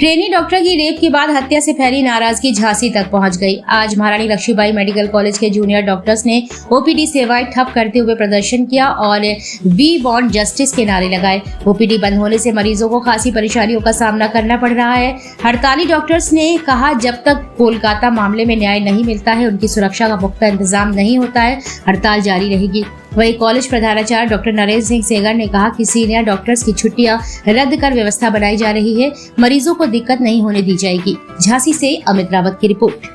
Trainee doctor की rape के बाद हत्या से फैली नाराजगी झांसी तक पहुंच गई। आज महारानी लक्ष्मीबाई मेडिकल कॉलेज के जूनियर डॉक्टर्स ने ओपीडी सेवाएं ठप करते हुए प्रदर्शन किया और वी वांट जस्टिस के नारे लगाए। ओपीडी बंद होने से मरीजों को खासी परेशानियों का सामना करना पड़ रहा है। हड़ताली डॉक्टर्स ने कहा, जब तक कोलकाता मामले में न्याय नहीं मिलता है, उनकी सुरक्षा का पुख्ता इंतजाम नहीं होता है, हड़ताल जारी रहेगी। वहीं कॉलेज प्रधानाचार्य डॉक्टर नरेंद्र सिंह सेगर ने कहा कि सीनियर डॉक्टर्स की छुट्टियां रद्द कर व्यवस्था बनाई जा रही है, मरीजों को दिक्कत नहीं होने दी जाएगी। झांसी से अमित रावत की रिपोर्ट।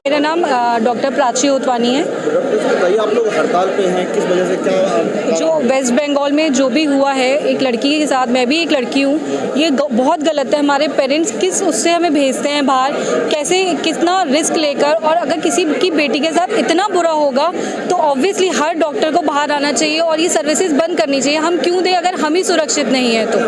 मेरा नाम डॉक्टर प्राची होतवानी है। बताइए, आप लोग हड़ताल पे हैं, किस वजह से, क्या जो वेस्ट बंगाल में जो भी हुआ है, एक लड़की के साथ, मैं भी एक लड़की हूँ, ये बहुत गलत है। हमारे पेरेंट्स किस उससे हमें भेजते हैं बाहर, कैसे कितना रिस्क लेकर, और अगर किसी की बेटी के साथ इतना बुरा होगा तो ऑब्वियसली हर डॉक्टर को बाहर आना चाहिए और ये सर्विसेज बंद करनी चाहिए। हम क्यों दें अगर हम ही सुरक्षित नहीं है तो?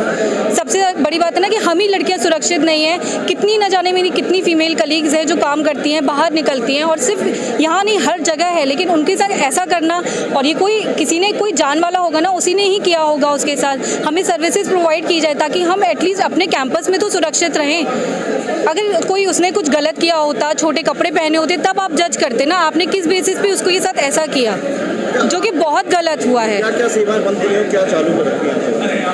सबसे बड़ी बात है ना कि हम ही लड़कियाँ सुरक्षित नहीं हैं। कितनी न जाने मेरी कितनी फीमेल कलीग्स हैं जो काम करती हैं, बाहर निकलती हैं, और सिर्फ यहाँ नहीं हर जगह है, लेकिन उनके साथ ऐसा करना, और ये किसी ने कोई जान वाला होगा ना, उसी ने ही किया होगा उसके साथ। हमें सर्विसेज प्रोवाइड की जाए ताकि हम एटलीस्ट अपने कैंपस में तो सुरक्षित रहें। अगर कोई उसने कुछ गलत किया होता, छोटे कपड़े पहने होते, तब आप जज करते ना, आपने किस बेसिस पे उसको ये साथ ऐसा किया, जो कि बहुत गलत हुआ है। क्या सेवाएं बंद हुई हैं, क्या चालू कर रखी हैं?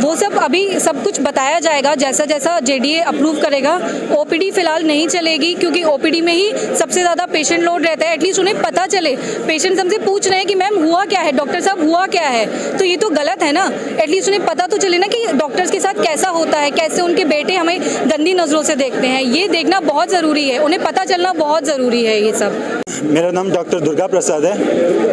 वो सब अभी सब कुछ बताया जाएगा जैसा जैसा जेडीए अप्रूव करेगा। ओपीडी फिलहाल नहीं चलेगी क्योंकि ओपीडी में ही सबसे ज़्यादा पेशेंट लोड रहता है। एटलीस्ट उन्हें पता चले। पेशेंट्स हमसे पूछ रहे हैं कि मैम हुआ क्या है, डॉक्टर साहब हुआ क्या है, तो ये तो गलत है ना। एटलीस्ट उन्हें पता तो चले ना कि डॉक्टर्स के साथ कैसा होता है, कैसे उनके बेटे हमें गंदी नज़रों से देखते हैं। ये देखना बहुत ज़रूरी है, उन्हें पता चलना बहुत ज़रूरी है ये सब। मेरा नाम डॉक्टर दुर्गा प्रसाद है।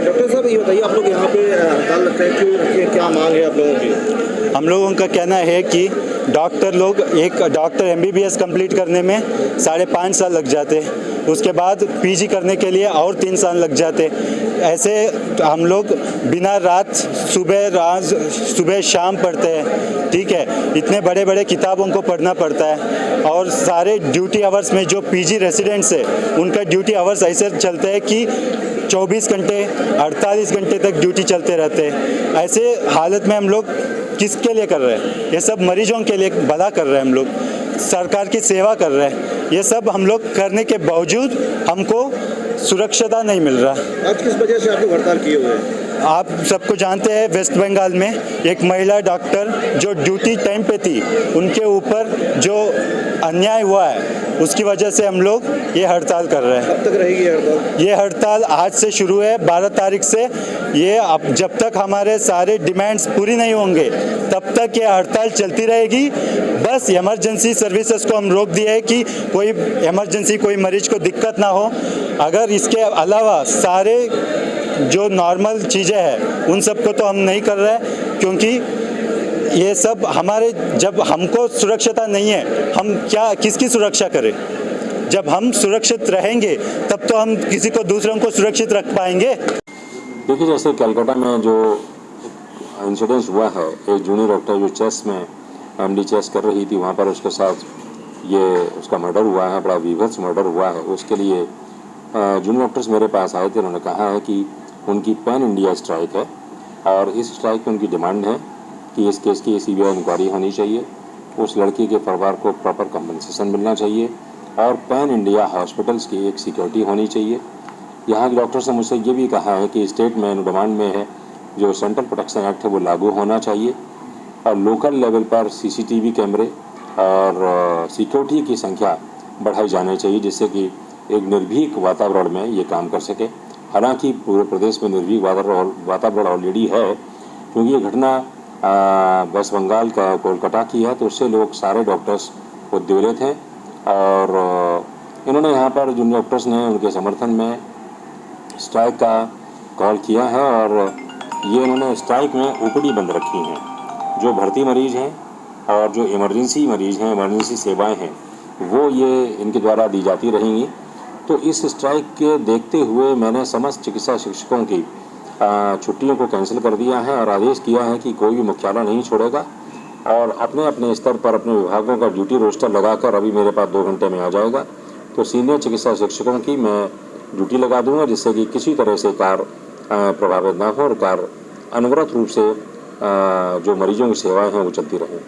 डॉक्टर साहब, ये बताइए, आप लोग यहाँ पे हड़ताल रखते हैं, क्यों रखिए, क्या मांग है आप लोगों की? हम लोगों का कहना है कि डॉक्टर लोग, एक डॉक्टर एमबीबीएस कंप्लीट करने में 5.5 साल लग जाते, उसके बाद पीजी करने के लिए और 3 साल लग जाते। ऐसे हम लोग बिना रात सुबह शाम पढ़ते हैं, ठीक है। इतने बड़े बड़े किताबों को पढ़ना पड़ता है, और सारे ड्यूटी आवर्स में जो पीजी रेसिडेंट्स है उनका ड्यूटी आवर्स ऐसे चलते हैं कि 24 घंटे 48 घंटे तक ड्यूटी चलते रहते हैं। ऐसे हालत में हम लोग किसके लिए कर रहे हैं? ये सब मरीजों के लिए भला कर रहे हैं, हम लोग सरकार की सेवा कर रहे हैं। ये सब हम लोग करने के बावजूद हमको सुरक्षता नहीं मिल रहा। आज किस वजह से आप लोग हड़ताल किए हुए हैं? आप सबको जानते हैं, वेस्ट बंगाल में एक महिला डॉक्टर जो ड्यूटी टाइम पे थी, उनके ऊपर जो अन्याय हुआ है, उसकी वजह से हम लोग ये हड़ताल कर रहे हैं। कब तक रहेगी हड़ताल? ये हड़ताल आज से शुरू है, 12 तारीख से। ये अब जब तक हमारे सारे डिमांड्स पूरी नहीं होंगे तब तक ये हड़ताल चलती रहेगी। बस इमरजेंसी सर्विसेज को हम रोक दिए है कि कोई इमरजेंसी, कोई मरीज को दिक्कत ना हो। अगर इसके अलावा सारे जो नॉर्मल चीज़ें हैं उन सब को तो हम नहीं कर रहे, क्योंकि ये सब हमारे, जब हमको सुरक्षता नहीं है, हम क्या किसकी सुरक्षा करें? जब हम सुरक्षित रहेंगे तब तो हम किसी को, दूसरों को सुरक्षित रख पाएंगे। देखिए, जैसे कलकत्ता में जो इंसिडेंस हुआ है, एक जूनियर डॉक्टर जो चेस्ट में एमडी चेस्ट कर रही थी, वहाँ पर उसके साथ ये उसका मर्डर हुआ है, बड़ा विभत्स मर्डर हुआ है। उसके लिए जूनियर डॉक्टर्स मेरे पास आए थे। उन्होंने कहा है कि उनकी पैन इंडिया स्ट्राइक है, और इस स्ट्राइक में उनकी डिमांड है कि इस केस की सीबीआई इंक्वायरी होनी चाहिए, उस लड़की के परिवार को प्रॉपर कंपनसेशन मिलना चाहिए, और पैन इंडिया हॉस्पिटल्स की एक सिक्योरिटी होनी चाहिए। यहाँ के डॉक्टर्स ने मुझसे ये भी कहा है कि स्टेट में डिमांड में है, जो सेंट्रल प्रोटेक्शन एक्ट है वो लागू होना चाहिए, और लोकल लेवल पर सीसीटीवी कैमरे और सिक्योरिटी की संख्या बढ़ाई जानी चाहिए, जिससे कि एक निर्भीक वातावरण में ये काम कर सके। हालांकि पूरे प्रदेश में निर्भीक वातावरण ऑलरेडी है, क्योंकि ये घटना वेस्ट बंगाल का कोलकाता की है, तो उससे लोग सारे डॉक्टर्स उद्वेलित हैं। और इन्होंने यहाँ पर जो डॉक्टर्स ने उनके समर्थन में स्ट्राइक का कॉल किया है, और ये इन्होंने स्ट्राइक में ओपीडी बंद रखी हैं। जो भर्ती मरीज हैं और जो इमरजेंसी मरीज हैं, इमरजेंसी सेवाएं हैं, वो ये इनके द्वारा दी जाती रहेंगी। तो इस स्ट्राइक के देखते हुए मैंने समस्त चिकित्सा शिक्षकों की छुट्टियों को कैंसिल कर दिया है और आदेश किया है कि कोई भी मुख्यालय नहीं छोड़ेगा और अपने अपने स्तर पर अपने विभागों का ड्यूटी रोस्टर लगाकर अभी मेरे पास 2 घंटे में आ जाएगा। तो सीनियर चिकित्सा शिक्षकों की मैं ड्यूटी लगा दूंगा, जिससे कि किसी तरह से कार्य प्रभावित ना हो और कार्य अनवरत रूप से जो मरीजों की सेवाएं हैं वो चलती रहें।